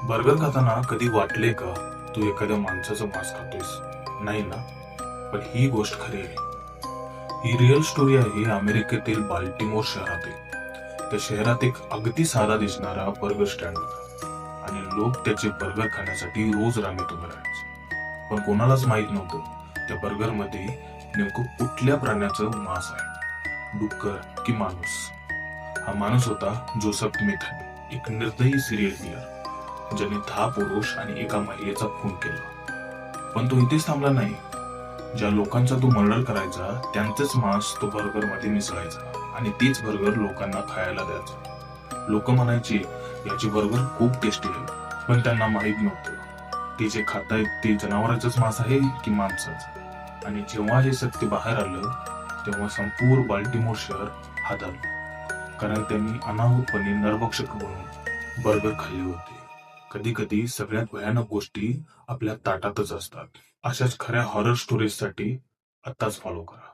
Burger खाताना कधी वाटले का तू एखाद्या माणसाचं मांस खातोयस? नाही ना? पण ही गोष्ट खरी आहे. ही रिअल स्टोरी आहे अमेरिकेतील बाल्टिमोर शहरातील. त्या शहरात एक अगदी साधा दिसणारा बर्गर स्टँड होता आणि लोक त्याचे बर्गर खाण्यासाठी रोज रांगेत उभे राहायचे. पण कोणालाच माहित नव्हतं त्या बर्गर मध्ये नेमकं कुठल्या प्राण्याचं मांस आहे, डुक्कर की माणूस. हा माणूस होता जोसेफ स्मिथ, एक निर्दयी सिरियल किलर ज्याने 10 पुरुष आणि एका महिलेचा खून केला. पण तो इथेच थांबला नाही. ज्या लोकांचा तो मर्डर करायचा त्यांचंच मांस तो बर्गर मध्ये मिसळायचा आणि तीच बर्गर लोकांना खायला द्यायचा. लोक म्हणायचे याची बर्गर खूप टेस्टी आहे, पण त्यांना माहित नव्हतं ते जे खातायत ते जनावरांचंच मांस आहे की माणसाचं. आणि जेव्हा हे सत्य बाहेर आलं तेव्हा संपूर्ण बाल्टिमोर शहर हादरलं, कारण त्यांनी अनाहूतपणे नरभक्षक बनून बर्गर खाल्ले होते. कधी कधी सगळ्यात भयानक गोष्टी आपल्या ताटातच असतात. अशाच खऱ्या हॉरर स्टोरीजसाठी आत्ताच फॉलो करा.